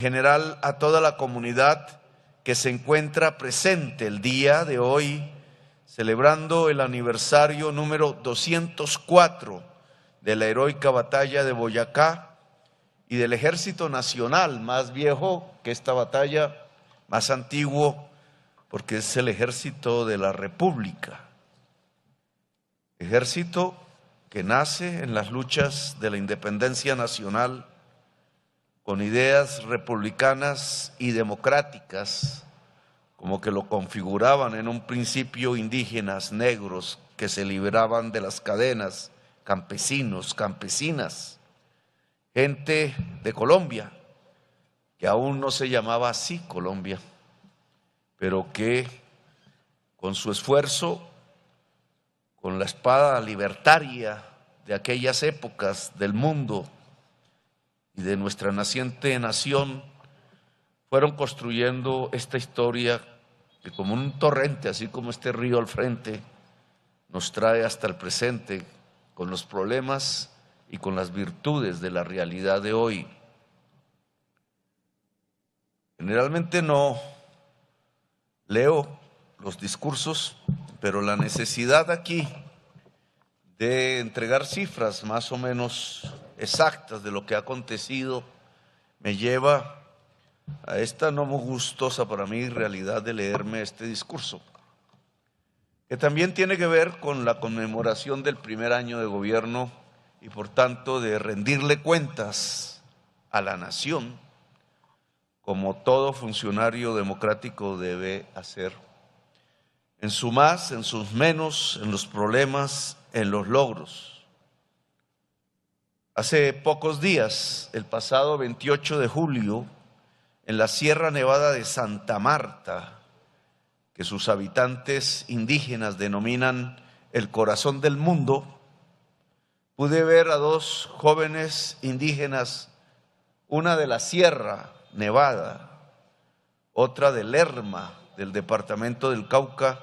general a toda la comunidad que se encuentra presente el día de hoy, celebrando el aniversario número 204 de la heroica batalla de Boyacá y del Ejército Nacional, más viejo que esta batalla, más antiguo, porque es el Ejército de la República. Ejército que nace en las luchas de la independencia nacional, con ideas republicanas y democráticas, como que lo configuraban en un principio indígenas negros que se liberaban de las cadenas, campesinos, campesinas, gente de Colombia, que aún no se llamaba así Colombia, pero que con su esfuerzo, con la espada libertaria de aquellas épocas del mundo y de nuestra naciente nación, fueron construyendo esta historia que como un torrente, así como este río al frente, nos trae hasta el presente con los problemas y con las virtudes de la realidad de hoy. Generalmente no leo los discursos, pero la necesidad aquí de entregar cifras más o menos exactas de lo que ha acontecido me lleva a esta no muy gustosa para mí realidad de leerme este discurso, que también tiene que ver con la conmemoración del primer año de gobierno y por tanto de rendirle cuentas a la nación, como todo funcionario democrático debe hacer, en su más, en sus menos, en los problemas, en los logros. Hace pocos días, el pasado 28 de julio, en la Sierra Nevada de Santa Marta, que sus habitantes indígenas denominan el corazón del mundo, pude ver a dos jóvenes indígenas, una de la Sierra Nevada, otra de Lerma, del departamento del Cauca,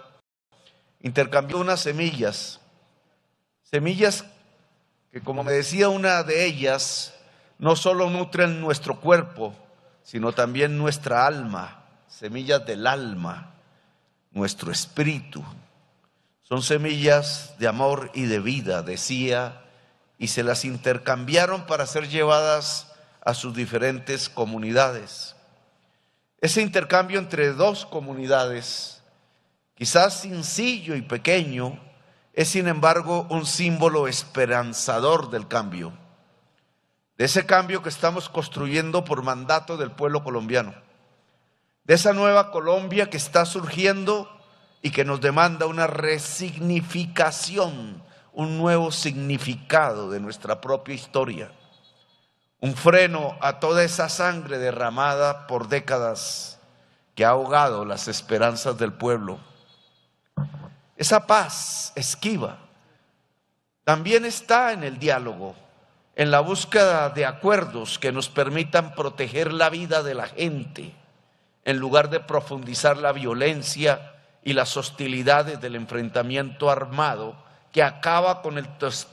intercambió unas semillas que, como me decía una de ellas, no solo nutren nuestro cuerpo, sino también nuestra alma, semillas del alma, nuestro espíritu. Son semillas de amor y de vida, decía, y se las intercambiaron para ser llevadas a sus diferentes comunidades. Ese intercambio entre dos comunidades, quizás sencillo y pequeño, es sin embargo un símbolo esperanzador del cambio, de ese cambio que estamos construyendo por mandato del pueblo colombiano, de esa nueva Colombia que está surgiendo y que nos demanda una resignificación, un nuevo significado de nuestra propia historia, un freno a toda esa sangre derramada por décadas que ha ahogado las esperanzas del pueblo. Esa paz esquiva también está en el diálogo, en la búsqueda de acuerdos que nos permitan proteger la vida de la gente, en lugar de profundizar la violencia y las hostilidades del enfrentamiento armado que acaba con el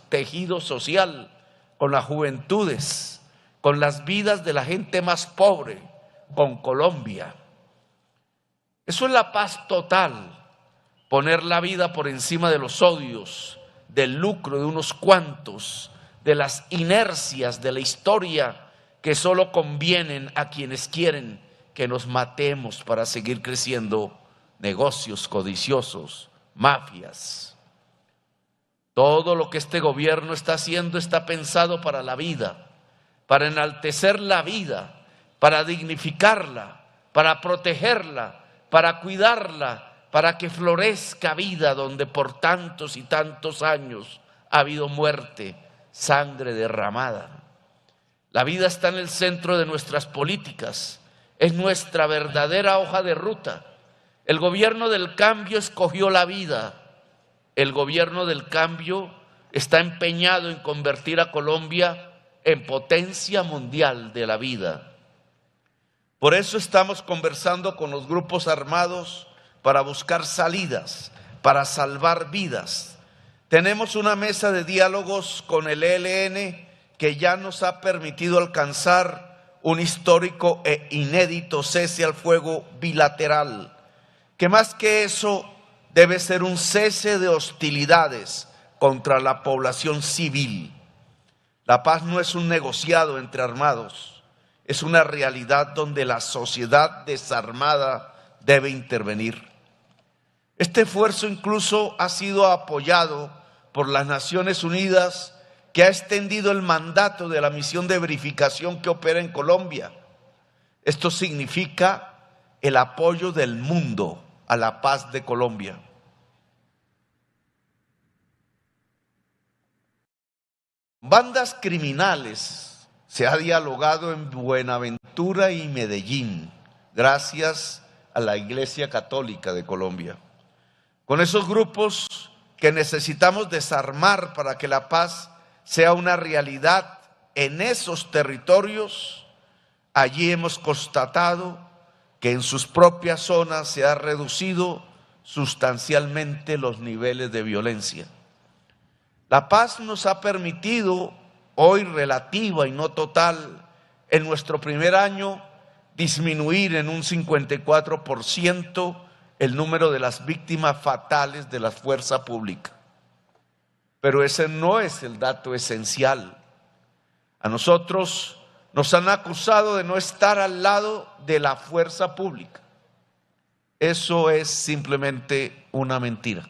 tejido social, con las juventudes, con las vidas de la gente más pobre, con Colombia. Eso es la paz total, poner la vida por encima de los odios, del lucro de unos cuantos, de las inercias de la historia que solo convienen a quienes quieren que nos matemos para seguir creciendo, negocios codiciosos, mafias. Todo lo que este gobierno está haciendo está pensado para la vida, para enaltecer la vida, para dignificarla, para protegerla, para cuidarla, para que florezca vida donde por tantos y tantos años ha habido muerte, sangre derramada. La vida está en el centro de nuestras políticas, es nuestra verdadera hoja de ruta. El gobierno del cambio escogió la vida. El gobierno del cambio está empeñado en convertir a Colombia en potencia mundial de la vida. Por eso estamos conversando con los grupos armados para buscar salidas, para salvar vidas. Tenemos una mesa de diálogos con el ELN que ya nos ha permitido alcanzar un histórico e inédito cese al fuego bilateral, que más que eso debe ser un cese de hostilidades contra la población civil. La paz no es un negociado entre armados, es una realidad donde la sociedad desarmada debe intervenir. Este esfuerzo incluso ha sido apoyado por las Naciones Unidas, que ha extendido el mandato de la misión de verificación que opera en Colombia. Esto significa el apoyo del mundo a la paz de Colombia. Bandas criminales se ha dialogado en Buenaventura y Medellín, gracias a la Iglesia Católica de Colombia. Con esos grupos que necesitamos desarmar para que la paz sea una realidad en esos territorios, allí hemos constatado que en sus propias zonas se ha reducido sustancialmente los niveles de violencia. La paz nos ha permitido, hoy relativa y no total, en nuestro primer año, disminuir en un 54% el número de las víctimas fatales de la fuerza pública. Pero ese no es el dato esencial. A nosotros nos han acusado de no estar al lado de la fuerza pública. Eso es simplemente una mentira.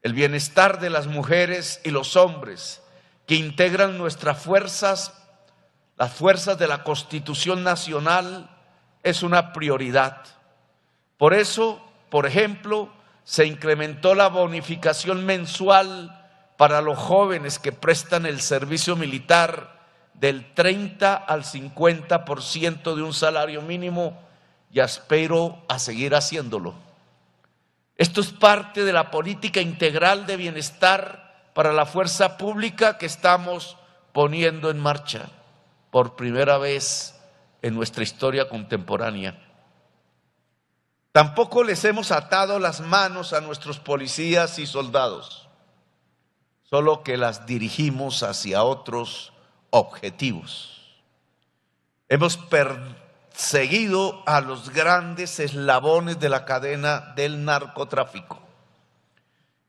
El bienestar de las mujeres y los hombres que integran nuestras fuerzas, las fuerzas de la Constitución Nacional, es una prioridad. Por eso, por ejemplo, se incrementó la bonificación mensual para los jóvenes que prestan el servicio militar del 30 al 50% de un salario mínimo, y aspiro a seguir haciéndolo. Esto es parte de la política integral de bienestar para la fuerza pública que estamos poniendo en marcha por primera vez en nuestra historia contemporánea. Tampoco les hemos atado las manos a nuestros policías y soldados, solo que las dirigimos hacia otros objetivos. Hemos perseguido a los grandes eslabones de la cadena del narcotráfico.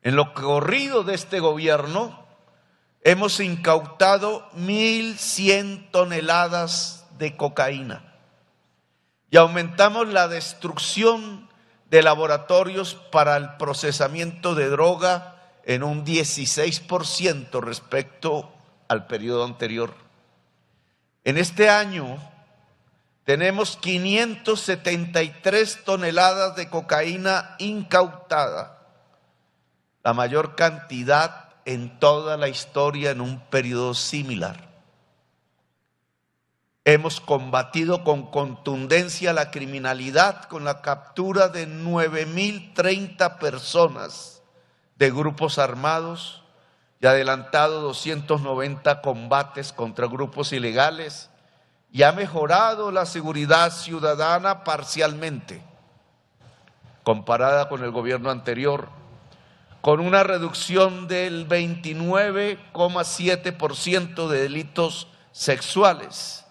En lo corrido de este gobierno, hemos incautado 1.100 toneladas de cocaína. Y aumentamos la destrucción de laboratorios para el procesamiento de droga en un 16% respecto al periodo anterior. En este año tenemos 573 toneladas de cocaína incautada, la mayor cantidad en toda la historia en un periodo similar. Hemos combatido con contundencia la criminalidad con la captura de 9.030 personas de grupos armados y adelantado 290 combates contra grupos ilegales, y ha mejorado la seguridad ciudadana parcialmente, comparada con el gobierno anterior, con una reducción del 29,7% de delitos sexuales,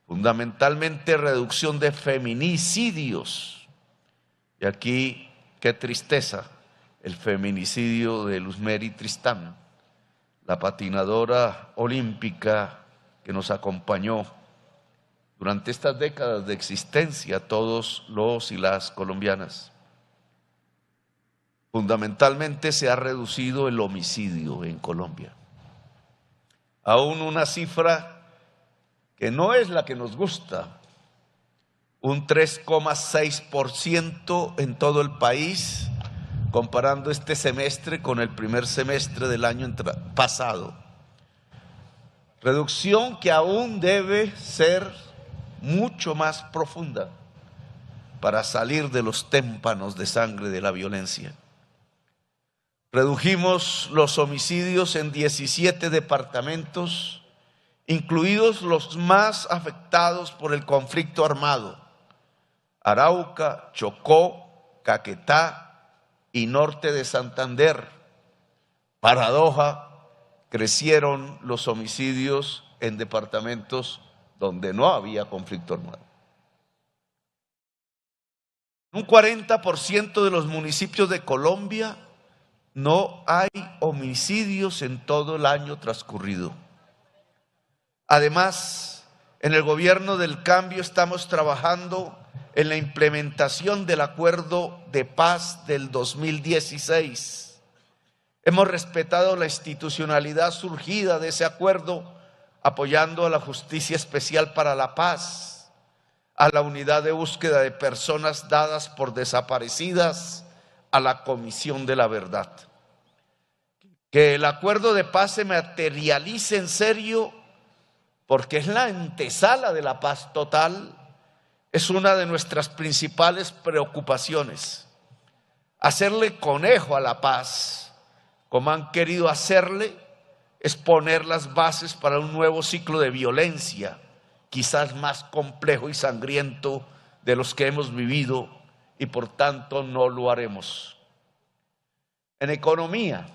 fundamentalmente reducción de feminicidios. Y aquí, qué tristeza, el feminicidio de Luzmeri Tristán, la patinadora olímpica que nos acompañó durante estas décadas de existencia, todos los y las colombianas. Fundamentalmente se ha reducido el homicidio en Colombia. Aún una cifra que no es la que nos gusta, un 3,6% en todo el país, comparando este semestre con el primer semestre del año pasado. Reducción que aún debe ser mucho más profunda para salir de los témpanos de sangre de la violencia. Redujimos los homicidios en 17 departamentos, incluidos los más afectados por el conflicto armado: Arauca, Chocó, Caquetá y norte de Santander. Paradoja, crecieron los homicidios en departamentos donde no había conflicto armado. Un 40% de los municipios de Colombia no hay homicidios en todo el año transcurrido. Además, en el gobierno del cambio estamos trabajando en la implementación del acuerdo de paz del 2016. Hemos respetado la institucionalidad surgida de ese acuerdo, apoyando a la Justicia Especial para la Paz, a la Unidad de Búsqueda de Personas dadas por desaparecidas, a la Comisión de la Verdad. Que el acuerdo de paz se materialice en serio, porque es la antesala de la paz total, es una de nuestras principales preocupaciones. Hacerle conejo a la paz, como han querido hacerle, es poner las bases para un nuevo ciclo de violencia, quizás más complejo y sangriento de los que hemos vivido, y por tanto no lo haremos. En economía,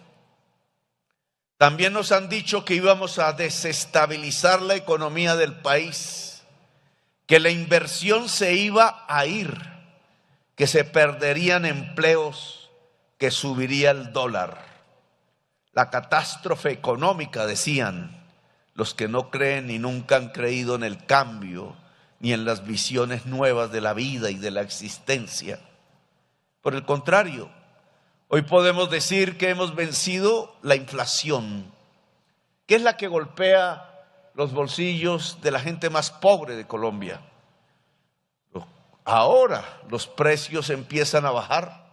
también nos han dicho que íbamos a desestabilizar la economía del país, que la inversión se iba a ir, que se perderían empleos, que subiría el dólar. La catástrofe económica, decían los que no creen ni nunca han creído en el cambio, ni en las visiones nuevas de la vida y de la existencia. Por el contrario, hoy podemos decir que hemos vencido la inflación, que es la que golpea los bolsillos de la gente más pobre de Colombia. Ahora los precios empiezan a bajar.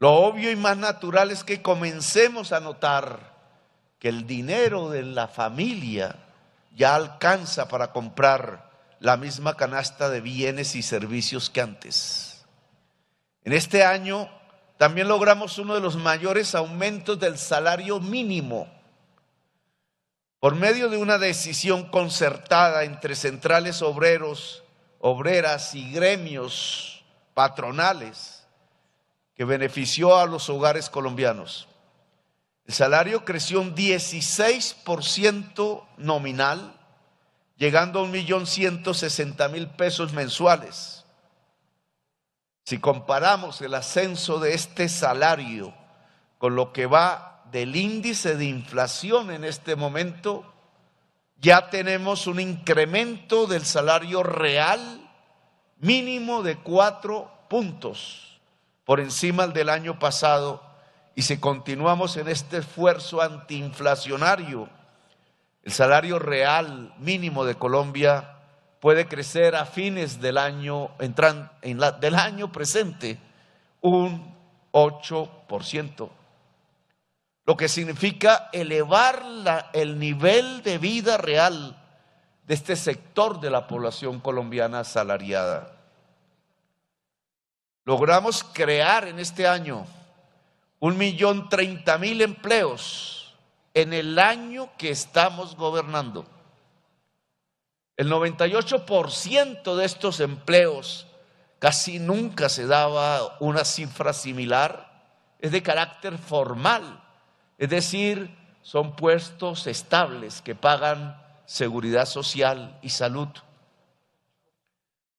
Lo obvio y más natural es que comencemos a notar que el dinero de la familia ya alcanza para comprar la misma canasta de bienes y servicios que antes. En este año también logramos uno de los mayores aumentos del salario mínimo por medio de una decisión concertada entre centrales obreras y gremios patronales que benefició a los hogares colombianos. El salario creció un 16% nominal, llegando a 1.160.000 pesos mensuales. Si comparamos el ascenso de este salario con lo que va del índice de inflación en este momento, ya tenemos un incremento del salario real mínimo de 4 puntos por encima del año pasado, y si continuamos en este esfuerzo antiinflacionario, el salario real mínimo de Colombia puede crecer a fines del año, del año presente, un 8%, lo que significa elevar el nivel de vida real de este sector de la población colombiana asalariada. Logramos crear en este año 1.030.000 empleos en el año que estamos gobernando. El 98% de estos empleos, casi nunca se daba una cifra similar, es de carácter formal, es decir, son puestos estables que pagan seguridad social y salud.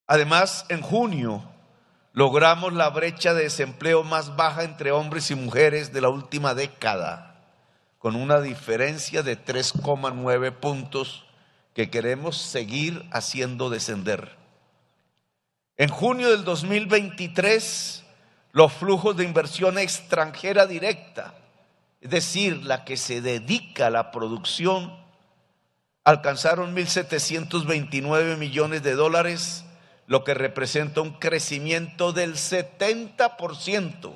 Además, en junio logramos la brecha de desempleo más baja entre hombres y mujeres de la última década, con una diferencia de 3,9 puntos que queremos seguir haciendo descender. En junio del 2023, los flujos de inversión extranjera directa, es decir, la que se dedica a la producción, alcanzaron 1.729 millones de dólares, lo que representa un crecimiento del 70%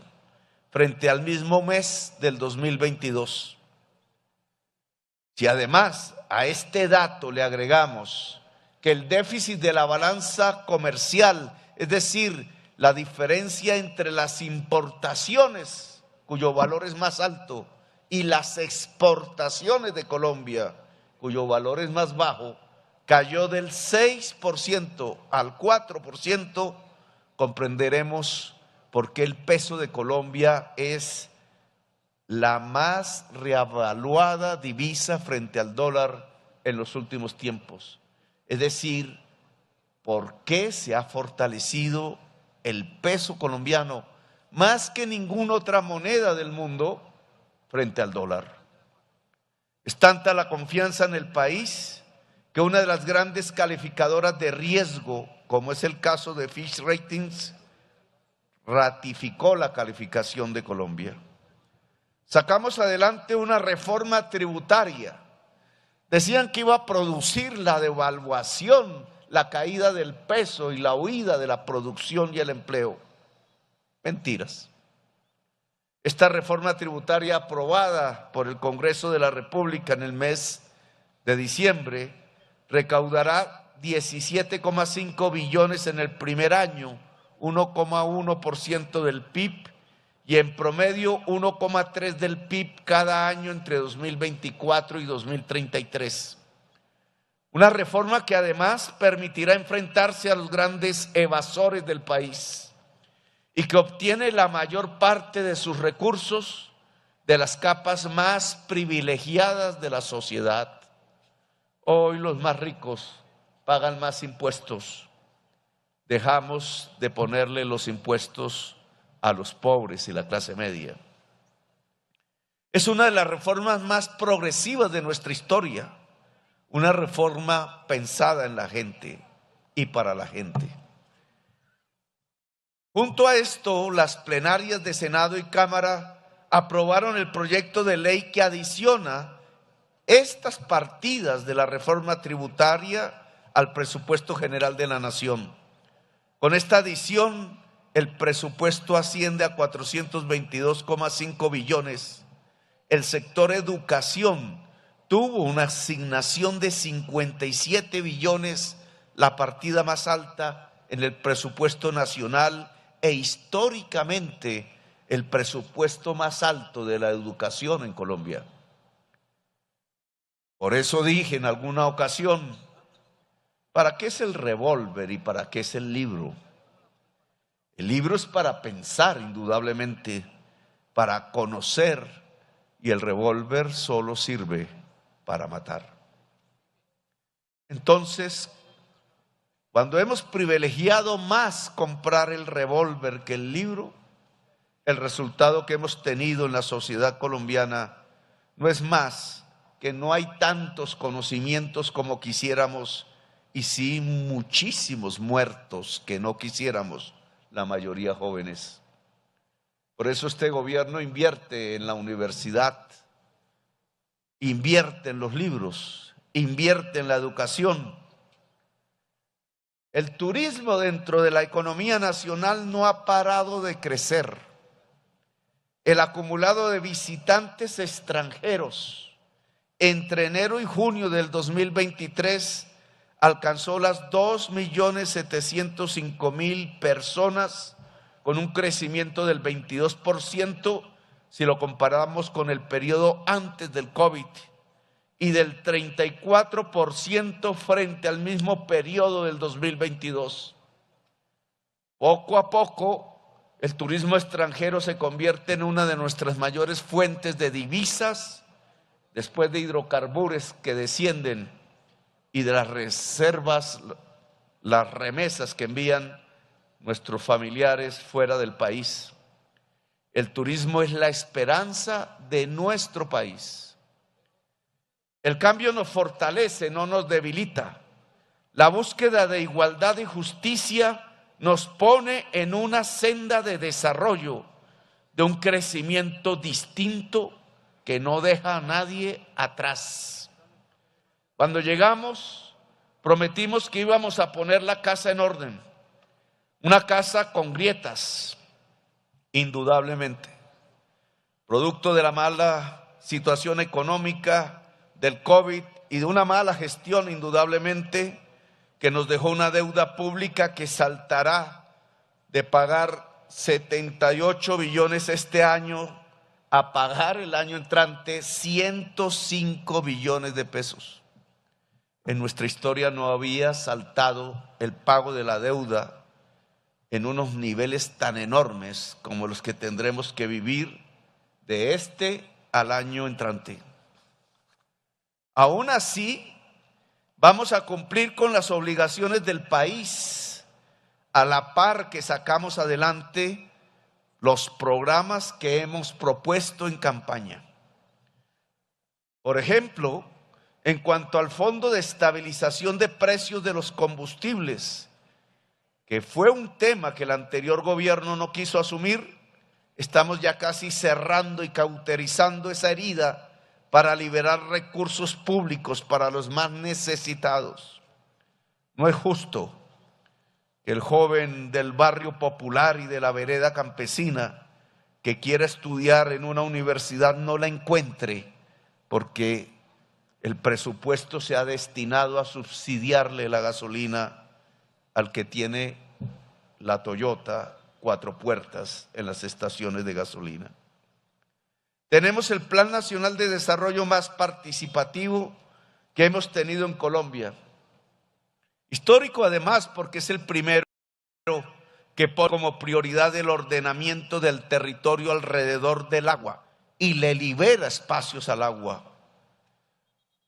frente al mismo mes del 2022. Si además a este dato le agregamos que el déficit de la balanza comercial, es decir, la diferencia entre las importaciones, cuyo valor es más alto, y las exportaciones de Colombia, cuyo valor es más bajo, cayó del 6% al 4%, comprenderemos por qué el peso de Colombia es la más reavaluada divisa frente al dólar en los últimos tiempos. Es decir, por qué se ha fortalecido el peso colombiano más que ninguna otra moneda del mundo frente al dólar. Es tanta la confianza en el país que una de las grandes calificadoras de riesgo, como es el caso de Fitch Ratings, ratificó la calificación de Colombia. Sacamos adelante una reforma tributaria. Decían que iba a producir la devaluación, la caída del peso y la huida de la producción y el empleo. Mentiras. Esta reforma tributaria aprobada por el Congreso de la República en el mes de diciembre recaudará 17,5 billones en el primer año, 1,1% del PIB y en promedio 1,3% del PIB cada año entre 2024 y 2033. Una reforma que además permitirá enfrentarse a los grandes evasores del país y que obtiene la mayor parte de sus recursos de las capas más privilegiadas de la sociedad. Hoy los más ricos pagan más impuestos. Dejamos de ponerle los impuestos a los pobres y la clase media. Es una de las reformas más progresivas de nuestra historia, una reforma pensada en la gente y para la gente. Junto a esto, las plenarias de Senado y Cámara aprobaron el proyecto de ley que adiciona estas partidas de la reforma tributaria al presupuesto general de la Nación. Con esta adición, el presupuesto asciende a 422,5 billones. El sector educación tuvo una asignación de 57 billones, la partida más alta en el presupuesto nacional e históricamente el presupuesto más alto de la educación en Colombia. Por eso dije en alguna ocasión, ¿para qué es el revólver y para qué es el libro? El libro es para pensar, indudablemente, para conocer, y el revólver solo sirve para matar. Entonces, cuando hemos privilegiado más comprar el revólver que el libro, el resultado que hemos tenido en la sociedad colombiana no es más que no hay tantos conocimientos como quisiéramos y sí muchísimos muertos que no quisiéramos, la mayoría jóvenes. Por eso este gobierno invierte en la universidad, invierte en los libros, invierte en la educación. El turismo dentro de la economía nacional no ha parado de crecer. El acumulado de visitantes extranjeros entre enero y junio del 2023 alcanzó las 2.705.000 personas, con un crecimiento del 22% si lo comparamos con el periodo antes del COVID y del 34% frente al mismo periodo del 2022. Poco a poco, el turismo extranjero se convierte en una de nuestras mayores fuentes de divisas, después de hidrocarburos que descienden y de las reservas, las remesas que envían nuestros familiares fuera del país. El turismo es la esperanza de nuestro país. El cambio nos fortalece, no nos debilita. La búsqueda de igualdad y justicia nos pone en una senda de desarrollo, de un crecimiento distinto que no deja a nadie atrás. Cuando llegamos, prometimos que íbamos a poner la casa en orden, una casa con grietas, indudablemente, producto de la mala situación económica, del COVID y de una mala gestión, indudablemente, que nos dejó una deuda pública que saltará de pagar 78 billones este año a pagar el año entrante 105 billones de pesos. En nuestra historia no había saltado el pago de la deuda en unos niveles tan enormes como los que tendremos que vivir de este al año entrante. Aún así, Vamos a cumplir con las obligaciones del país a la par que sacamos adelante los programas que hemos propuesto en campaña. Por ejemplo, en cuanto al Fondo de Estabilización de Precios de los Combustibles, que fue un tema que el anterior gobierno no quiso asumir, estamos ya casi cerrando y cauterizando esa herida para liberar recursos públicos para los más necesitados. No es justo que el joven del barrio popular y de la vereda campesina que quiera estudiar en una universidad no la encuentre porque el presupuesto se ha destinado a subsidiarle la gasolina al que tiene la Toyota 4 puertas en las estaciones de gasolina. Tenemos el Plan Nacional de Desarrollo más participativo que hemos tenido en Colombia. Histórico además porque es el primero que pone como prioridad el ordenamiento del territorio alrededor del agua y le libera espacios al agua.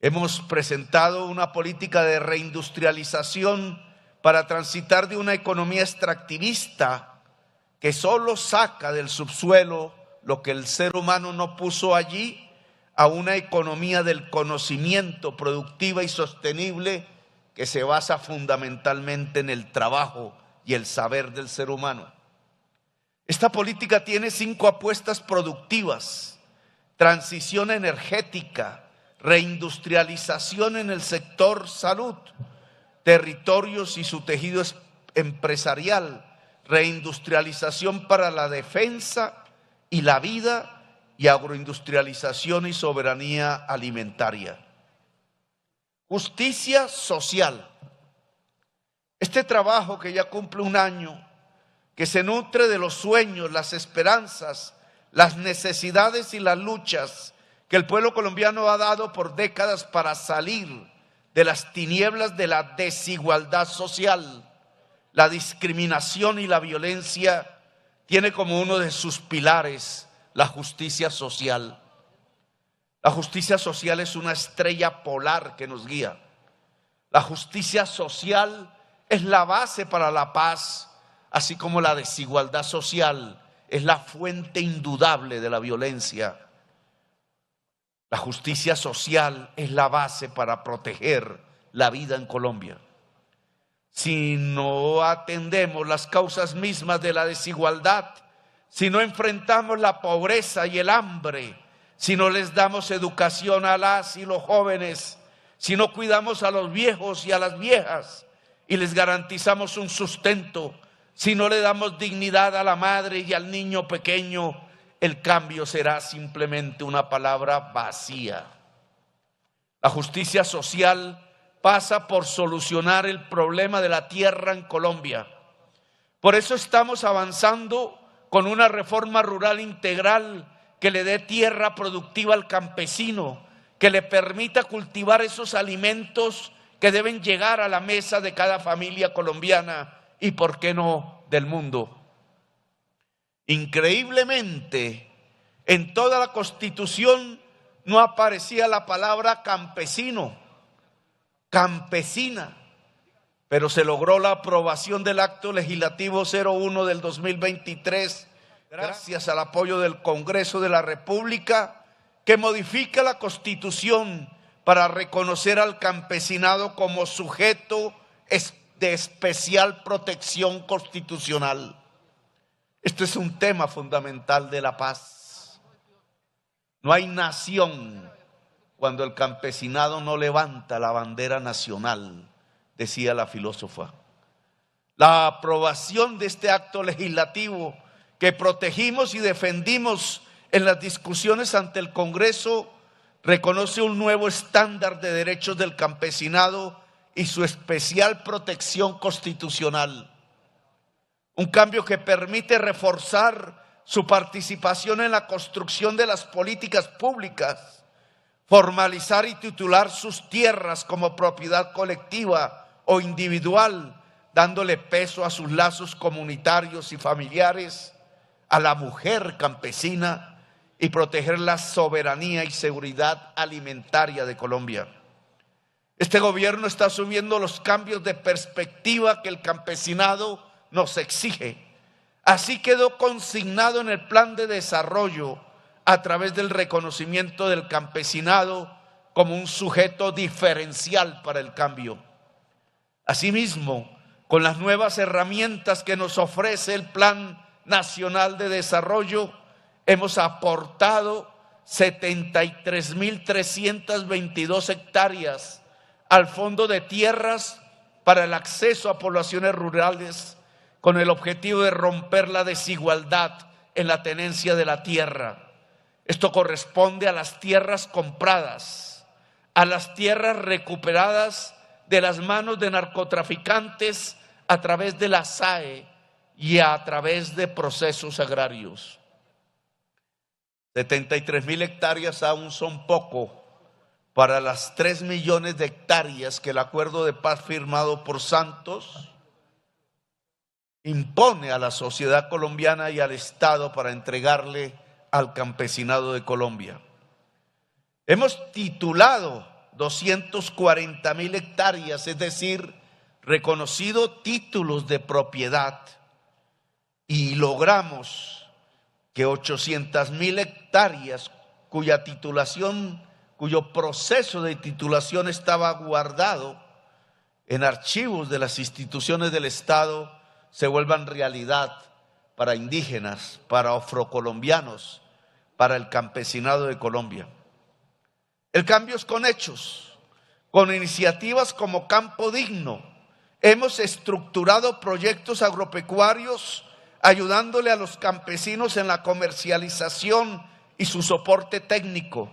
Hemos presentado una política de reindustrialización para transitar de una economía extractivista que solo saca del subsuelo lo que el ser humano no puso allí, a una economía del conocimiento productiva y sostenible que se basa fundamentalmente en el trabajo y el saber del ser humano. Esta política tiene 5 apuestas productivas: transición energética, reindustrialización en el sector salud, territorios y su tejido empresarial, reindustrialización para la defensa y la vida, y agroindustrialización y soberanía alimentaria. Justicia social. Este trabajo que ya cumple un año, que se nutre de los sueños, las esperanzas, las necesidades y las luchas que el pueblo colombiano ha dado por décadas para salir de las tinieblas de la desigualdad social, la discriminación y la violencia, tiene como uno de sus pilares la justicia social. La justicia social es una estrella polar que nos guía. La justicia social es la base para la paz, así como la desigualdad social es la fuente indudable de la violencia. La justicia social es la base para proteger la vida en Colombia. Si no atendemos las causas mismas de la desigualdad, si no enfrentamos la pobreza y el hambre, si no les damos educación a las y los jóvenes, si no cuidamos a los viejos y a las viejas y les garantizamos un sustento, si no le damos dignidad a la madre y al niño pequeño, el cambio será simplemente una palabra vacía. La justicia social pasa por solucionar el problema de la tierra en Colombia. Por eso estamos avanzando con una reforma rural integral que le dé tierra productiva al campesino, que le permita cultivar esos alimentos que deben llegar a la mesa de cada familia colombiana y, ¿por qué no, del mundo? Increíblemente, en toda la Constitución no aparecía la palabra campesino, campesina, pero se logró la aprobación del Acto Legislativo 01 del 2023, gracias al apoyo del Congreso de la República, que modifica la Constitución para reconocer al campesinado como sujeto de especial protección constitucional. Esto es un tema fundamental de la paz. No hay nación cuando el campesinado no levanta la bandera nacional, decía la filósofa. La aprobación de este acto legislativo que protegimos y defendimos en las discusiones ante el Congreso reconoce un nuevo estándar de derechos del campesinado y su especial protección constitucional. Un cambio que permite reforzar su participación en la construcción de las políticas públicas, formalizar y titular sus tierras como propiedad colectiva o individual, dándole peso a sus lazos comunitarios y familiares, a la mujer campesina y proteger la soberanía y seguridad alimentaria de Colombia. Este gobierno está asumiendo los cambios de perspectiva que el campesinado nos exige. Así quedó consignado en el plan de desarrollo a través del reconocimiento del campesinado como un sujeto diferencial para el cambio. Asimismo, con las nuevas herramientas que nos ofrece el Plan Nacional de Desarrollo, hemos aportado 73.322 hectáreas al Fondo de Tierras para el acceso a poblaciones rurales, con el objetivo de romper la desigualdad en la tenencia de la tierra. Esto corresponde a las tierras compradas, a las tierras recuperadas de las manos de narcotraficantes a través de la SAE y a través de procesos agrarios. 73.000 hectáreas aún son poco para las 3 millones de hectáreas que el acuerdo de paz firmado por Santos impone a la sociedad colombiana y al Estado para entregarle al campesinado de Colombia. Hemos titulado 240.000 hectáreas, es decir, reconocido títulos de propiedad, y logramos que 800.000 hectáreas cuyo proceso de titulación estaba guardado en archivos de las instituciones del Estado, se vuelvan realidad para indígenas, para afrocolombianos, para el campesinado de Colombia. El cambio es con hechos, con iniciativas como Campo Digno. Hemos estructurado proyectos agropecuarios ayudándole a los campesinos en la comercialización y su soporte técnico.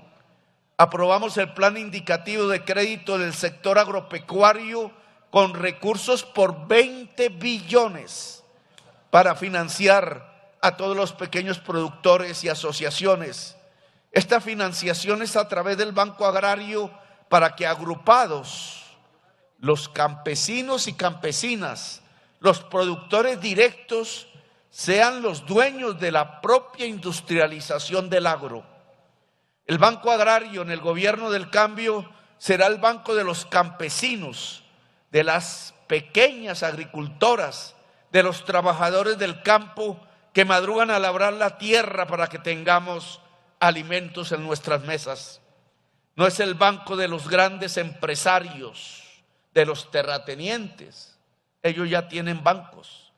Aprobamos el plan indicativo de crédito del sector agropecuario con recursos por 20 billones para financiar a todos los pequeños productores y asociaciones. Esta financiación es a través del Banco Agrario para que agrupados los campesinos y campesinas, los productores directos, sean los dueños de la propia industrialización del agro. El Banco Agrario en el gobierno del cambio será el banco de los campesinos, de las pequeñas agricultoras, de los trabajadores del campo que madrugan a labrar la tierra para que tengamos alimentos en nuestras mesas. No es el banco de los grandes empresarios, de los terratenientes. Ellos ya tienen bancos,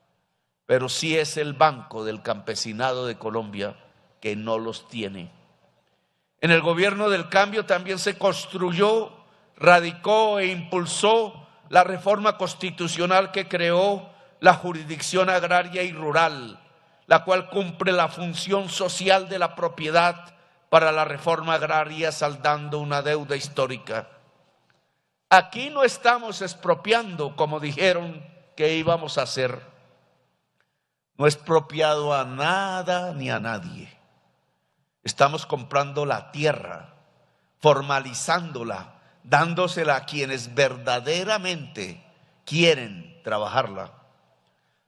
pero sí es el banco del campesinado de Colombia que no los tiene. En el gobierno del cambio también se construyó, radicó e impulsó la reforma constitucional que creó la jurisdicción agraria y rural, la cual cumple la función social de la propiedad para la reforma agraria, saldando una deuda histórica. Aquí no estamos expropiando como dijeron que íbamos a hacer. No es expropiado a nada ni a nadie. Estamos comprando la tierra, formalizándola, dándosela a quienes verdaderamente quieren trabajarla.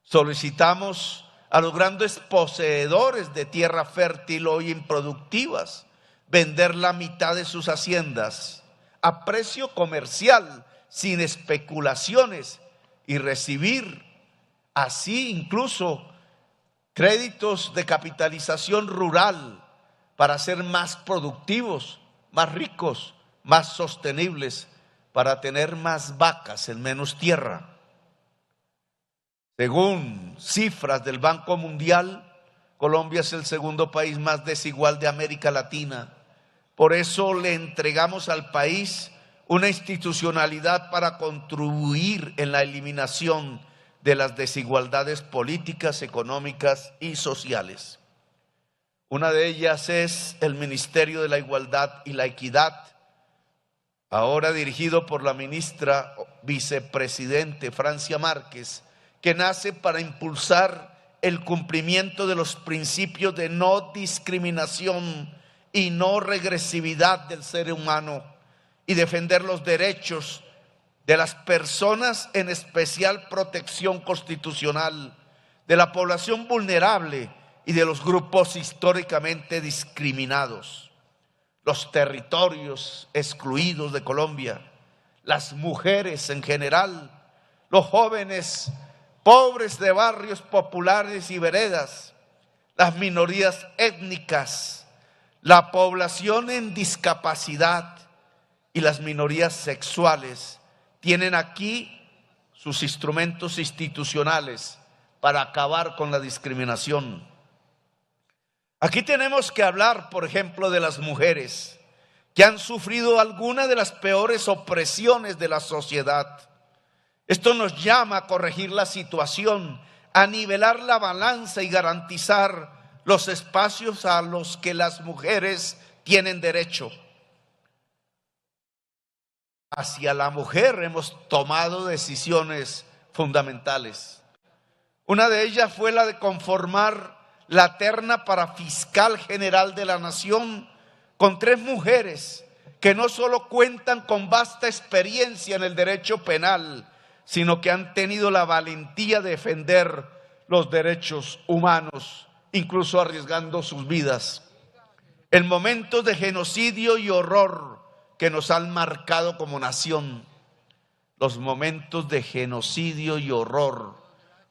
Solicitamos a los grandes poseedores de tierra fértil hoy improductivas vender la mitad de sus haciendas a precio comercial, sin especulaciones, y recibir así incluso créditos de capitalización rural para ser más productivos, más ricos, más sostenibles, para tener más vacas en menos tierra. Según cifras del Banco Mundial, Colombia es el segundo país más desigual de América Latina. Por eso le entregamos al país una institucionalidad para contribuir en la eliminación de las desigualdades políticas, económicas y sociales. Una de ellas es el Ministerio de la Igualdad y la Equidad, ahora dirigido por la ministra vicepresidente Francia Márquez, que nace para impulsar el cumplimiento de los principios de no discriminación y no regresividad del ser humano y defender los derechos de las personas, en especial protección constitucional, de la población vulnerable y de los grupos históricamente discriminados, los territorios excluidos de Colombia, las mujeres en general, los jóvenes pobres de barrios populares y veredas, las minorías étnicas, la población en discapacidad y las minorías sexuales tienen aquí sus instrumentos institucionales para acabar con la discriminación. Aquí tenemos que hablar, por ejemplo, de las mujeres que han sufrido alguna de las peores opresiones de la sociedad. Esto nos llama a corregir la situación, a nivelar la balanza y garantizar los espacios a los que las mujeres tienen derecho. Hacia la mujer hemos tomado decisiones fundamentales. Una de ellas fue la de conformar la terna para fiscal general de la nación con 3 mujeres que no solo cuentan con vasta experiencia en el derecho penal, sino que han tenido la valentía de defender los derechos humanos, incluso arriesgando sus vidas. En momentos de genocidio y horror que nos han marcado como nación, los momentos de genocidio y horror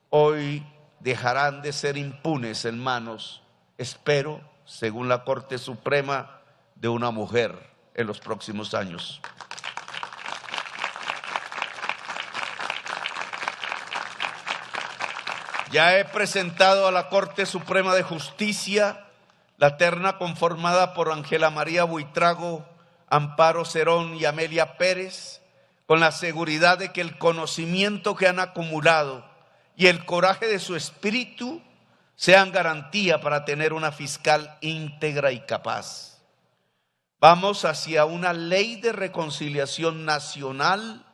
hoy dejarán de ser impunes en manos, espero, según la Corte Suprema, de una mujer en los próximos años. Ya he presentado a la Corte Suprema de Justicia la terna conformada por Ángela María Buitrago, Amparo Cerón y Amelia Pérez, con la seguridad de que el conocimiento que han acumulado y el coraje de su espíritu sean garantía para tener una fiscal íntegra y capaz. Vamos hacia una ley de reconciliación nacional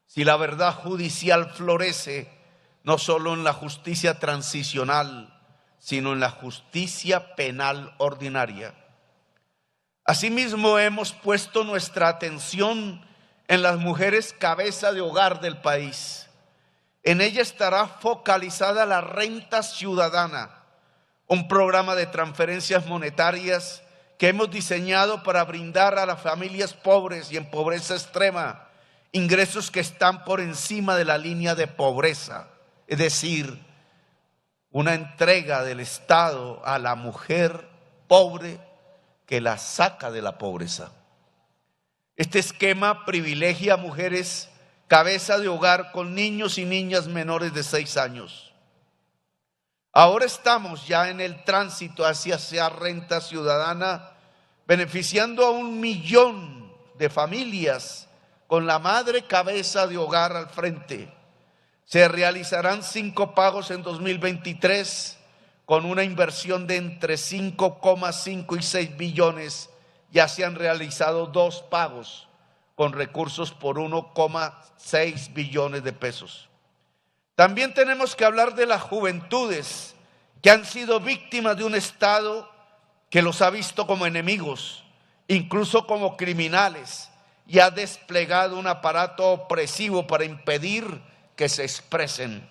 si la verdad judicial florece, no solo en la justicia transicional, sino en la justicia penal ordinaria. Asimismo, hemos puesto nuestra atención en las mujeres cabeza de hogar del país. En ella estará focalizada la renta ciudadana, un programa de transferencias monetarias que hemos diseñado para brindar a las familias pobres y en pobreza extrema ingresos que están por encima de la línea de pobreza, es decir, una entrega del Estado a la mujer pobre que la saca de la pobreza. Este esquema privilegia a mujeres cabeza de hogar con niños y niñas menores de 6 años. Ahora estamos ya en el tránsito hacia esa renta ciudadana, beneficiando a 1 millón de familias con la madre cabeza de hogar al frente. Se realizarán 5 pagos en 2023 con una inversión de entre 5,5 y 6 billones. Ya se han realizado 2 pagos con recursos por 1,6 billones de pesos. También tenemos que hablar de las juventudes que han sido víctimas de un Estado que los ha visto como enemigos, incluso como criminales, y ha desplegado un aparato opresivo para impedir que se expresen.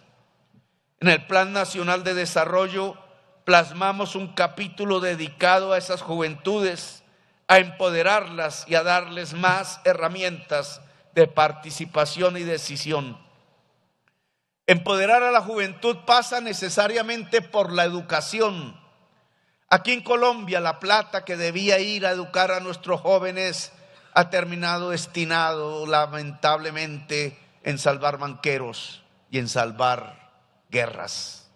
En el Plan Nacional de Desarrollo plasmamos un capítulo dedicado a esas juventudes, a empoderarlas y a darles más herramientas de participación y decisión. Empoderar a la juventud pasa necesariamente por la educación. Aquí en Colombia, la plata que debía ir a educar a nuestros jóvenes ha terminado destinado lamentablemente en salvar banqueros y en salvar guerras.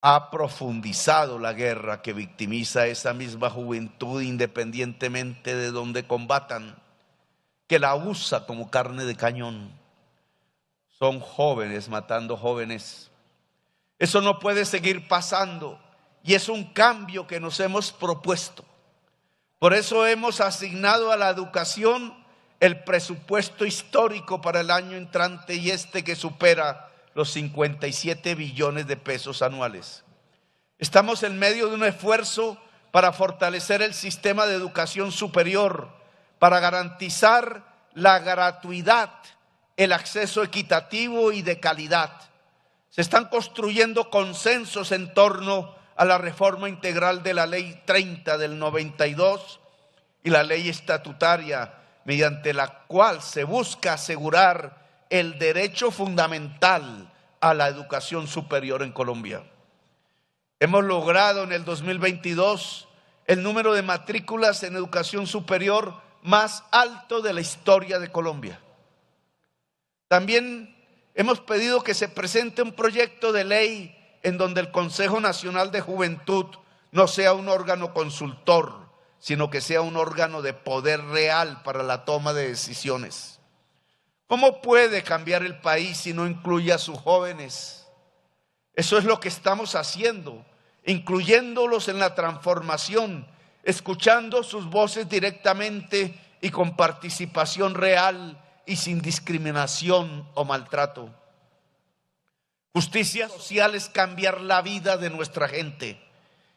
Ha profundizado la guerra que victimiza a esa misma juventud independientemente de donde combatan, que la usa como carne de cañón. Son jóvenes matando jóvenes. Eso no puede seguir pasando y es un cambio que nos hemos propuesto. Por eso hemos asignado a la educación el presupuesto histórico para el año entrante y que supera los 57 billones de pesos anuales. Estamos en medio de un esfuerzo para fortalecer el sistema de educación superior, para garantizar la gratuidad, el acceso equitativo y de calidad. Se están construyendo consensos en torno a la reforma integral de la Ley 30 del 92 y la Ley Estatutaria mediante la cual se busca asegurar el derecho fundamental a la educación superior en Colombia. Hemos logrado en el 2022 el número de matrículas en educación superior más alto de la historia de Colombia. También hemos pedido que se presente un proyecto de ley en donde el Consejo Nacional de Juventud no sea un órgano consultor, sino que sea un órgano de poder real para la toma de decisiones. ¿Cómo puede cambiar el país si no incluye a sus jóvenes? Eso es lo que estamos haciendo, incluyéndolos en la transformación, escuchando sus voces directamente y con participación real y sin discriminación o maltrato. Justicia social es cambiar la vida de nuestra gente,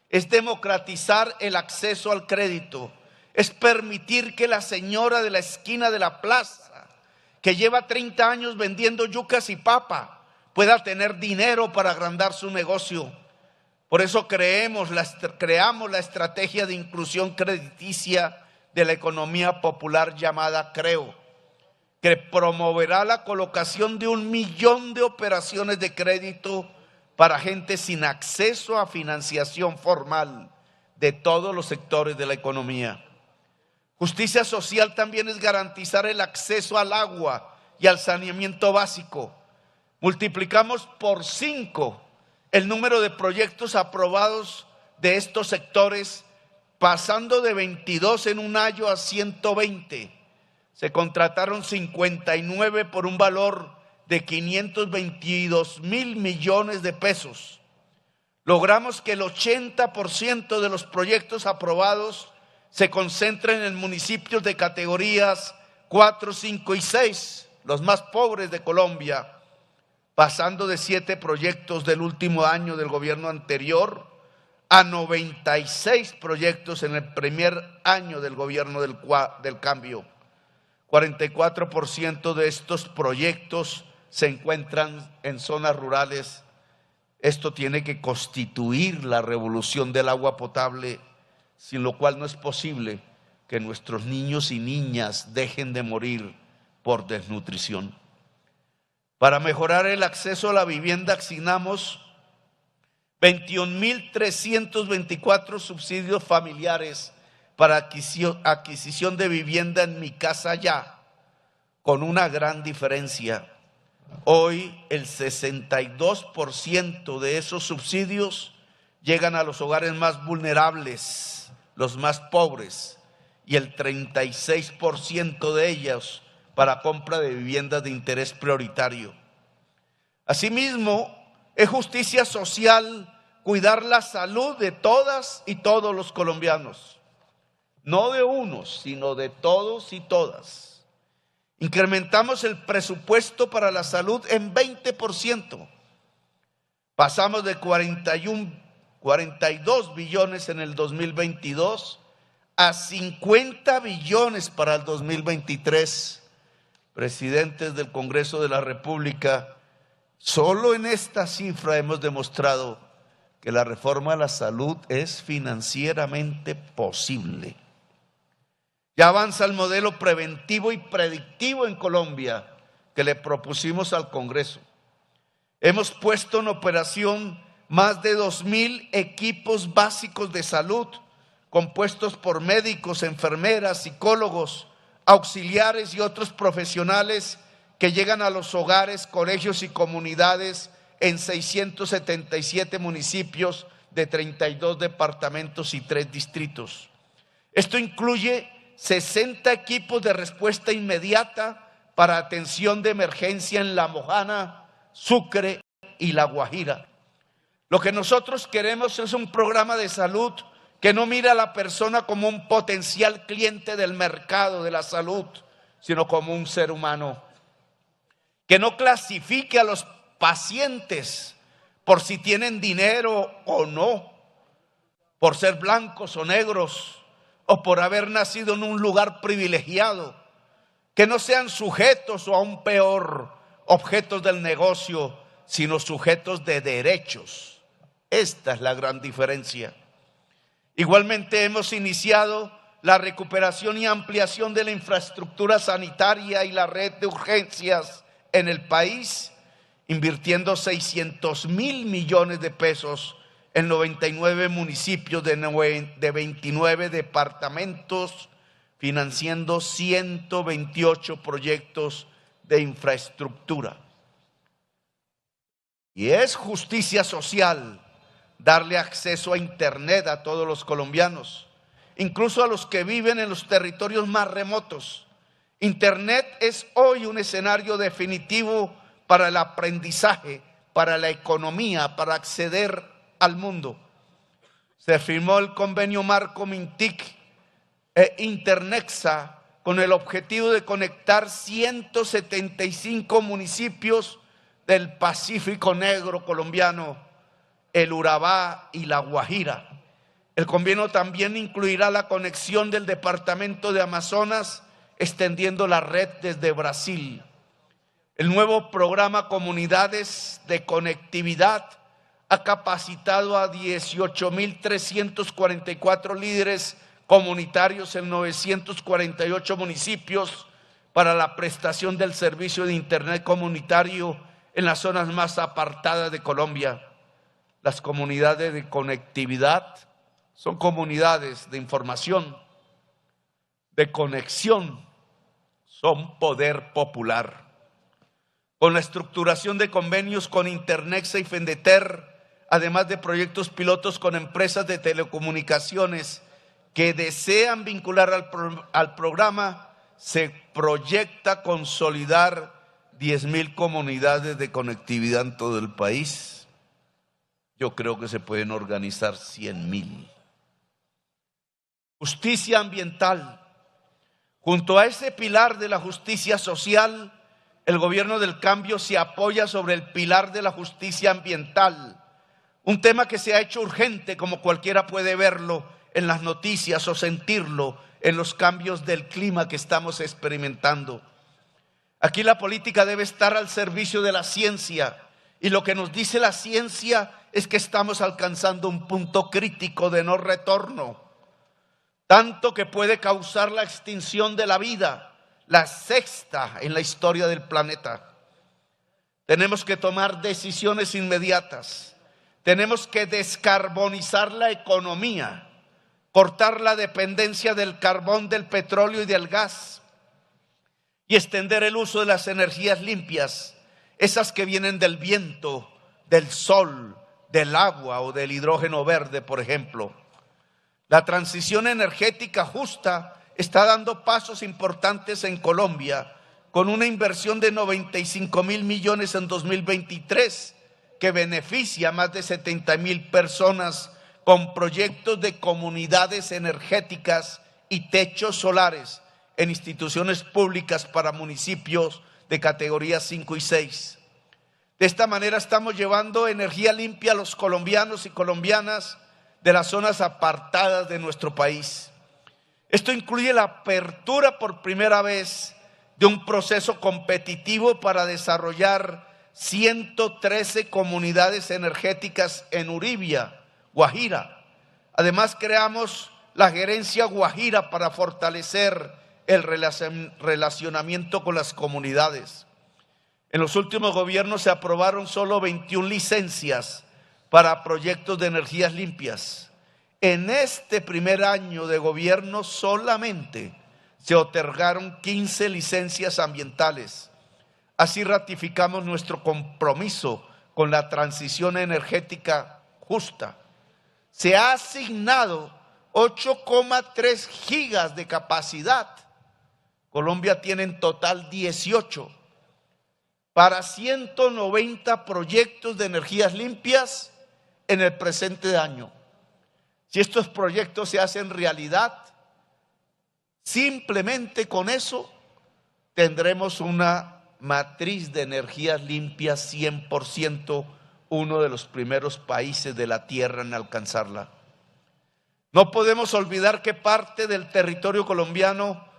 es democratizar el acceso al crédito, es permitir que la señora de la esquina de la plaza, que lleva 30 años vendiendo yucas y papa, pueda tener dinero para agrandar su negocio. Por eso creamos la estrategia de inclusión crediticia de la economía popular llamada CREO, que promoverá la colocación de 1 millón de operaciones de crédito para gente sin acceso a financiación formal de todos los sectores de la economía. Justicia social también es garantizar el acceso al agua y al saneamiento básico. Multiplicamos por 5 el número de proyectos aprobados de estos sectores, pasando de 22 en un año a 120. Se contrataron 59 por un valor de 522 mil millones de pesos. Logramos que el 80% de los proyectos aprobados se concentren en municipios de categorías 4, 5 y 6, los más pobres de Colombia, pasando de 7 proyectos del último año del gobierno anterior a 96 proyectos en el primer año del gobierno del cambio. 44% de estos proyectos se encuentran en zonas rurales. Esto tiene que constituir la revolución del agua potable, sin lo cual no es posible que nuestros niños y niñas dejen de morir por desnutrición. Para mejorar el acceso a la vivienda asignamos 21.324 subsidios familiares para adquisición de vivienda en Mi Casa Ya, con una gran diferencia. Hoy el 62% de esos subsidios llegan a los hogares más vulnerables, los más pobres, y el 36% de ellos para compra de viviendas de interés prioritario. Asimismo, es justicia social cuidar la salud de todas y todos los colombianos, no de unos, sino de todos y todas. Incrementamos el presupuesto para la salud en 20%. Pasamos de 42 billones en el 2022 a 50 billones para el 2023. Presidentes del Congreso de la República, solo en esta cifra hemos demostrado que la reforma a la salud es financieramente posible. Ya avanza el modelo preventivo y predictivo en Colombia que le propusimos al Congreso. Hemos puesto en operación más de 2.000 equipos básicos de salud, compuestos por médicos, enfermeras, psicólogos, auxiliares y otros profesionales que llegan a los hogares, colegios y comunidades en 677 municipios de 32 departamentos y 3 distritos. Esto incluye 60 equipos de respuesta inmediata para atención de emergencia en La Mojana, Sucre y La Guajira. Lo que nosotros queremos es un programa de salud que no mira a la persona como un potencial cliente del mercado de la salud, sino como un ser humano. Que no clasifique a los pacientes por si tienen dinero o no, por ser blancos o negros, o por haber nacido en un lugar privilegiado. Que no sean sujetos o aún peor, objetos del negocio, sino sujetos de derechos. Esta es la gran diferencia. Igualmente hemos iniciado la recuperación y ampliación de la infraestructura sanitaria y la red de urgencias en el país, invirtiendo 600.000 millones de pesos en 99 municipios de 29 departamentos, financiando 128 proyectos de infraestructura. Y es justicia social darle acceso a Internet a todos los colombianos, incluso a los que viven en los territorios más remotos. Internet es hoy un escenario definitivo para el aprendizaje, para la economía, para acceder al mundo. Se firmó el convenio marco Mintic e Internexa con el objetivo de conectar 175 municipios del Pacífico Negro colombiano, el Urabá y la Guajira. El convenio también incluirá la conexión del departamento de Amazonas, extendiendo la red desde Brasil. El nuevo programa Comunidades de Conectividad ha capacitado a 18.344 líderes comunitarios en 948 municipios para la prestación del servicio de Internet comunitario en las zonas más apartadas de Colombia. Las comunidades de conectividad son comunidades de información, de conexión, son poder popular. Con la estructuración de convenios con Internexa y Fendeter, además de proyectos pilotos con empresas de telecomunicaciones que desean vincular al programa, se proyecta consolidar 10.000 comunidades de conectividad en todo el país. Yo creo que se pueden organizar 100.000. Justicia ambiental. Junto a ese pilar de la justicia social, el gobierno del cambio se apoya sobre el pilar de la justicia ambiental, un tema que se ha hecho urgente, como cualquiera puede verlo en las noticias o sentirlo en los cambios del clima que estamos experimentando. Aquí la política debe estar al servicio de la ciencia, y lo que nos dice la ciencia es que estamos alcanzando un punto crítico de no retorno, tanto que puede causar la extinción de la vida, la sexta en la historia del planeta. Tenemos que tomar decisiones inmediatas. Tenemos que descarbonizar la economía, cortar la dependencia del carbón, del petróleo y del gas, y extender el uso de las energías limpias, esas que vienen del viento, del sol, del agua o del hidrógeno verde, por ejemplo. La transición energética justa está dando pasos importantes en Colombia, con una inversión de 95.000 millones en 2023, que beneficia a más de 70.000 personas con proyectos de comunidades energéticas y techos solares en instituciones públicas para municipios de categoría 5 y 6. De esta manera estamos llevando energía limpia a los colombianos y colombianas de las zonas apartadas de nuestro país. Esto incluye la apertura por primera vez de un proceso competitivo para desarrollar 113 comunidades energéticas en Uribia, Guajira. Además, creamos la Gerencia Guajira para fortalecer el relacionamiento con las comunidades. En los últimos gobiernos se aprobaron solo 21 licencias para proyectos de energías limpias. En este primer año de gobierno solamente se otorgaron 15 licencias ambientales. Así ratificamos nuestro compromiso con la transición energética justa. Se ha asignado 8,3 gigas de capacidad. Colombia tiene en total 18 para 190 proyectos de energías limpias en el presente año. Si estos proyectos se hacen realidad, simplemente con eso tendremos una matriz de energías limpias 100%, uno de los primeros países de la tierra en alcanzarla. No podemos olvidar que parte del territorio colombiano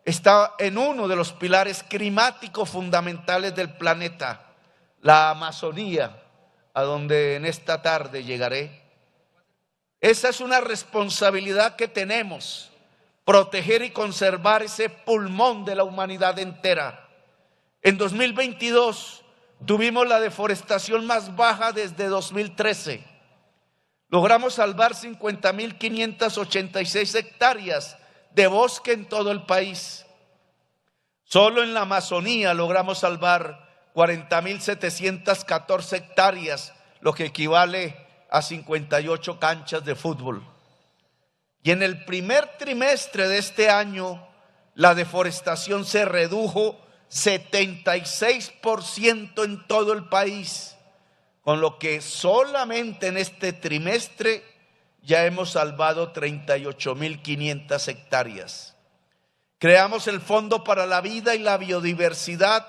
está en uno de los pilares climáticos fundamentales del planeta, la Amazonía, a donde en esta tarde llegaré. Esa es una responsabilidad que tenemos proteger y conservar ese pulmón de la humanidad entera. En 2022 tuvimos la deforestación más baja desde 2013. Logramos salvar 50.586 hectáreas de bosque en todo el país. Solo en la Amazonía logramos salvar 40.714 hectáreas, lo que equivale a 58 canchas de fútbol. Y en el primer trimestre de este año, la deforestación se redujo 76% en todo el país, con lo que solamente en este trimestre ya hemos salvado 38.500 hectáreas. Creamos el Fondo para la Vida y la Biodiversidad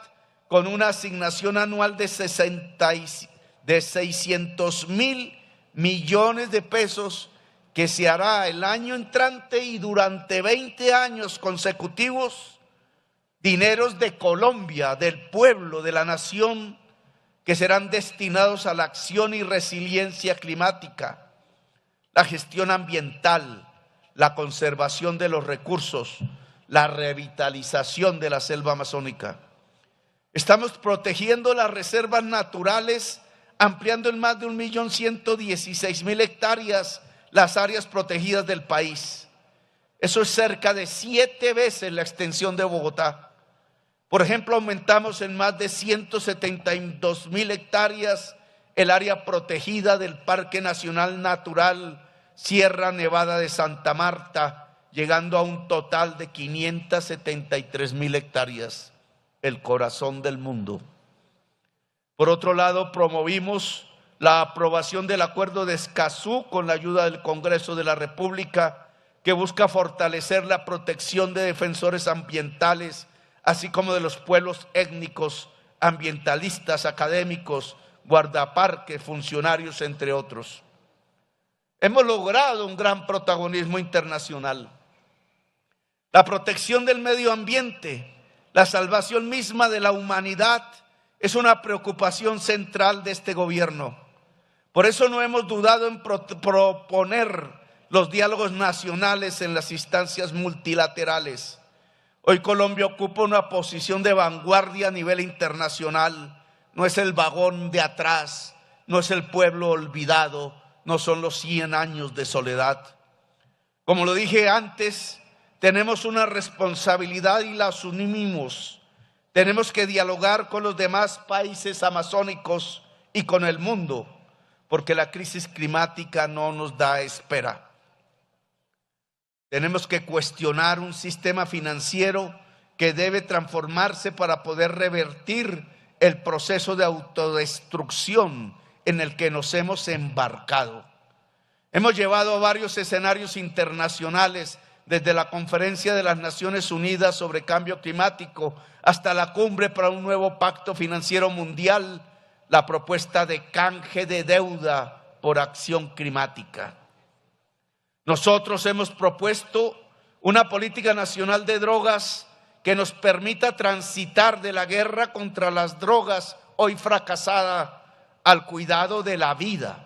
con una asignación anual de 600.000 millones de pesos que se hará el año entrante y durante 20 años consecutivos, dineros de Colombia, del pueblo, de la nación, que serán destinados a la acción y resiliencia climática, la gestión ambiental, la conservación de los recursos, la revitalización de la selva amazónica. Estamos protegiendo las reservas naturales, ampliando en más de 1.116.000 hectáreas las áreas protegidas del país. Eso es cerca de 7 veces la extensión de Bogotá. Por ejemplo, aumentamos en más de 172.000 hectáreas el área protegida del Parque Nacional Natural Sierra Nevada de Santa Marta, llegando a un total de 573.000 hectáreas, el corazón del mundo. Por otro lado, promovimos la aprobación del Acuerdo de Escazú con la ayuda del Congreso de la República, que busca fortalecer la protección de defensores ambientales, así como de los pueblos étnicos, ambientalistas, académicos, guardaparques, funcionarios, entre otros. Hemos logrado un gran protagonismo internacional. La protección del medio ambiente, la salvación misma de la humanidad, es una preocupación central de este gobierno. Por eso no hemos dudado en proponer los diálogos nacionales en las instancias multilaterales. Hoy Colombia ocupa una posición de vanguardia a nivel internacional. No es el vagón de atrás, no es el pueblo olvidado, no son los 100 años de soledad. Como lo dije antes, tenemos una responsabilidad y la asumimos. Tenemos que dialogar con los demás países amazónicos y con el mundo, porque la crisis climática no nos da espera. Tenemos que cuestionar un sistema financiero que debe transformarse para poder revertir el proceso de autodestrucción en el que nos hemos embarcado. Hemos llevado a varios escenarios internacionales, desde la Conferencia de las Naciones Unidas sobre Cambio Climático hasta la Cumbre para un Nuevo Pacto Financiero Mundial, la propuesta de canje de deuda por acción climática. Nosotros hemos propuesto una política nacional de drogas que nos permita transitar de la guerra contra las drogas, hoy fracasada, al cuidado de la vida,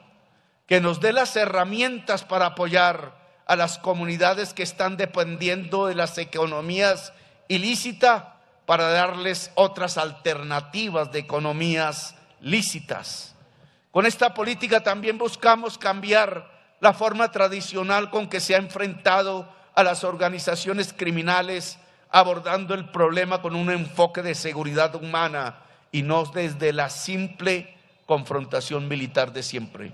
que nos dé las herramientas para apoyar a las comunidades que están dependiendo de las economías ilícitas para darles otras alternativas de economías lícitas. Con esta política también buscamos cambiar la forma tradicional con que se ha enfrentado a las organizaciones criminales, abordando el problema con un enfoque de seguridad humana y no desde la simple confrontación militar de siempre.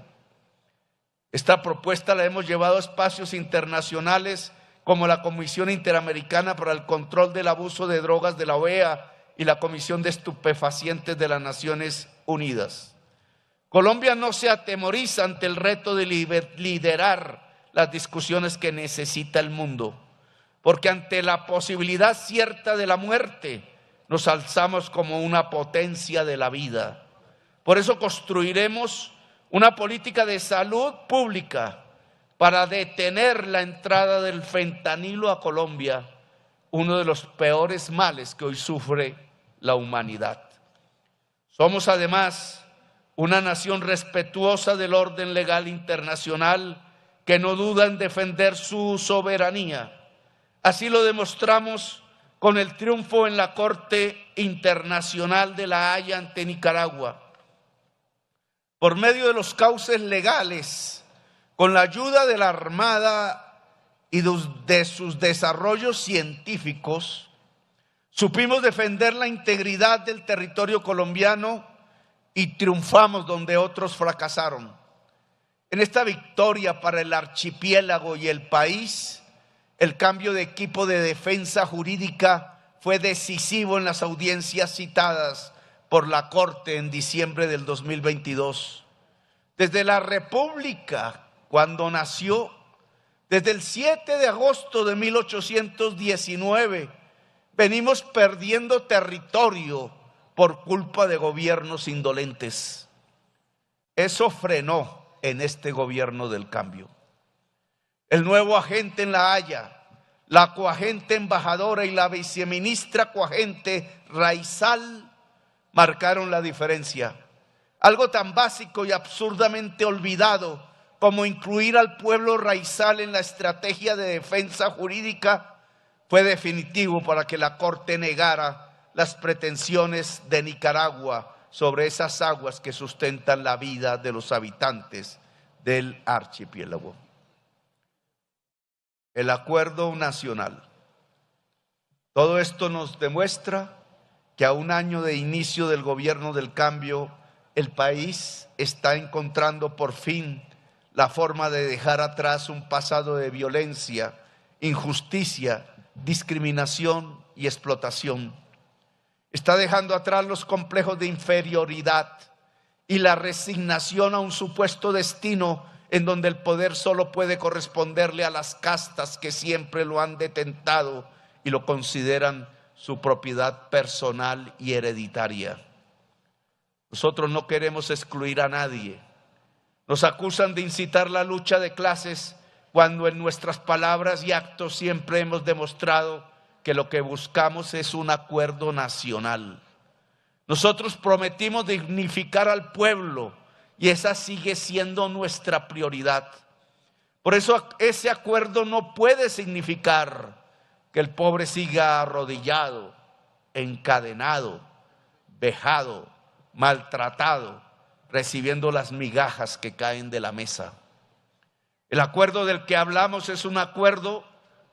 Esta propuesta la hemos llevado a espacios internacionales como la Comisión Interamericana para el Control del Abuso de Drogas de la OEA y la Comisión de Estupefacientes de las Naciones Unidas. Colombia no se atemoriza ante el reto de liderar las discusiones que necesita el mundo, porque ante la posibilidad cierta de la muerte nos alzamos como una potencia de la vida. Por eso construiremos una política de salud pública para detener la entrada del fentanilo a Colombia, uno de los peores males que hoy sufre la humanidad. Somos además una nación respetuosa del orden legal internacional que no duda en defender su soberanía. Así lo demostramos con el triunfo en la Corte Internacional de La Haya ante Nicaragua. Por medio de los cauces legales, con la ayuda de la Armada y de sus desarrollos científicos, supimos defender la integridad del territorio colombiano y triunfamos donde otros fracasaron. En esta victoria para el archipiélago y el país, el cambio de equipo de defensa jurídica fue decisivo en las audiencias citadas por la Corte en diciembre del 2022. Desde la República, cuando nació, desde el 7 de agosto de 1819, venimos perdiendo territorio por culpa de gobiernos indolentes. Eso frenó en este gobierno del cambio. El nuevo agente en La Haya, la coagente embajadora y la viceministra coagente Raizal marcaron la diferencia. Algo tan básico y absurdamente olvidado como incluir al pueblo raizal en la estrategia de defensa jurídica fue definitivo para que la Corte negara las pretensiones de Nicaragua sobre esas aguas que sustentan la vida de los habitantes del archipiélago. El acuerdo nacional. Todo esto nos demuestra que a un año de inicio del gobierno del cambio, el país está encontrando por fin la forma de dejar atrás un pasado de violencia, injusticia, discriminación y explotación. Está dejando atrás los complejos de inferioridad y la resignación a un supuesto destino en donde el poder solo puede corresponderle a las castas que siempre lo han detentado y lo consideran su propiedad personal y hereditaria. Nosotros no queremos excluir a nadie. Nos acusan de incitar la lucha de clases cuando en nuestras palabras y actos siempre hemos demostrado que lo que buscamos es un acuerdo nacional. Nosotros prometimos dignificar al pueblo y esa sigue siendo nuestra prioridad. Por eso ese acuerdo no puede significar que el pobre siga arrodillado, encadenado, vejado, maltratado, recibiendo las migajas que caen de la mesa. El acuerdo del que hablamos es un acuerdo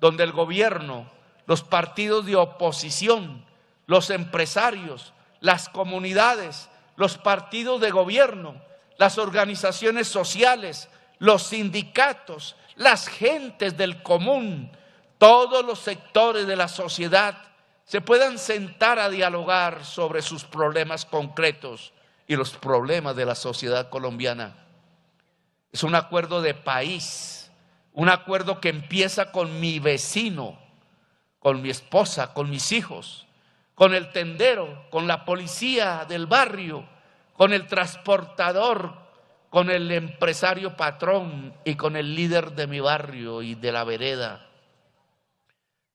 donde el gobierno, los partidos de oposición, los empresarios, las comunidades, los partidos de gobierno, las organizaciones sociales, los sindicatos, las gentes del común, todos los sectores de la sociedad se puedan sentar a dialogar sobre sus problemas concretos y los problemas de la sociedad colombiana. Es un acuerdo de país, un acuerdo que empieza con mi vecino, con mi esposa, con mis hijos, con el tendero, con la policía del barrio, con el transportador, con el empresario patrón y con el líder de mi barrio y de la vereda.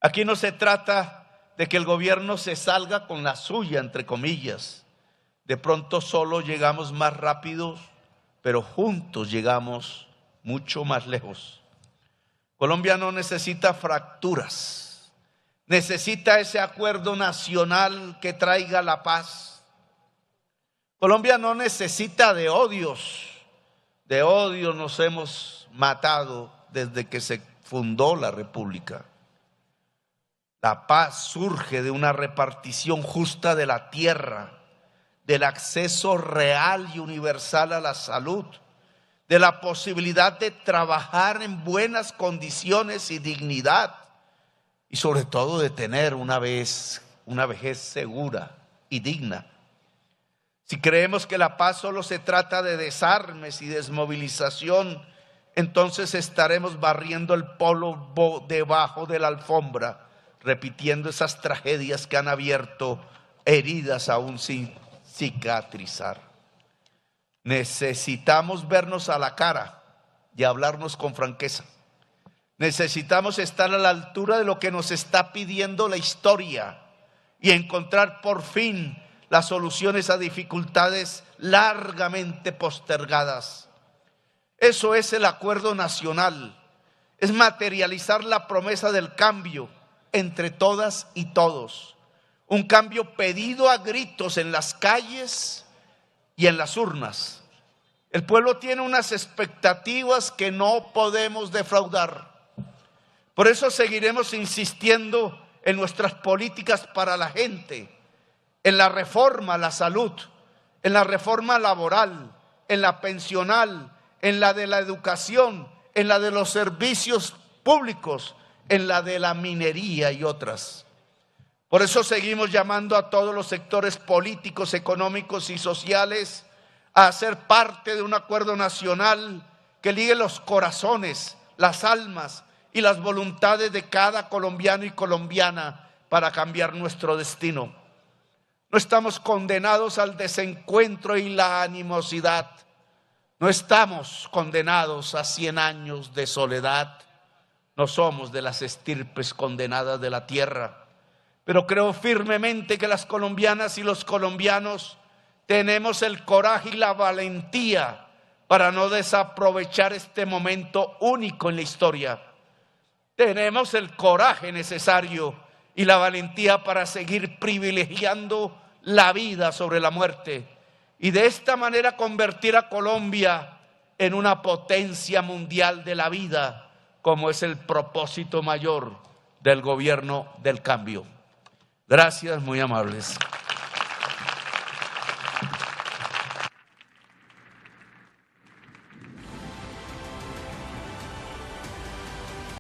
Aquí no se trata de que el gobierno se salga con la suya, entre comillas. De pronto solo llegamos más rápido, pero juntos llegamos mucho más lejos. Colombia no necesita fracturas, necesita ese acuerdo nacional que traiga la paz. Colombia no necesita de odios. De odio nos hemos matado desde que se fundó la República. La paz surge de una repartición justa de la tierra, del acceso real y universal a la salud, de la posibilidad de trabajar en buenas condiciones y dignidad, y sobre todo de tener una vejez segura y digna. Si creemos que la paz solo se trata de desarmes y desmovilización, entonces estaremos barriendo el polvo debajo de la alfombra, repitiendo esas tragedias que han abierto heridas aún sin cicatrizar. Necesitamos vernos a la cara y hablarnos con franqueza. Necesitamos estar a la altura de lo que nos está pidiendo la historia y encontrar por fin las soluciones a dificultades largamente postergadas. Eso es el acuerdo nacional, es materializar la promesa del cambio, entre todas y todos. Un cambio pedido a gritos en las calles y en las urnas. El pueblo tiene unas expectativas que no podemos defraudar. Por eso seguiremos insistiendo en nuestras políticas para la gente, en la reforma a la salud, en la reforma laboral, en la pensional, en la de la educación, en la de los servicios públicos, en la de la minería y otras. Por eso seguimos llamando a todos los sectores políticos, económicos y sociales a ser parte de un acuerdo nacional que ligue los corazones, las almas y las voluntades de cada colombiano y colombiana para cambiar nuestro destino. No estamos condenados al desencuentro y la animosidad. No estamos condenados a 100 años de soledad. No somos de las estirpes condenadas de la tierra. Pero creo firmemente que las colombianas y los colombianos tenemos el coraje y la valentía para no desaprovechar este momento único en la historia. Tenemos el coraje necesario y la valentía para seguir privilegiando la vida sobre la muerte y de esta manera convertir a Colombia en una potencia mundial de la vida, como es el propósito mayor del gobierno del cambio. Gracias, muy amables.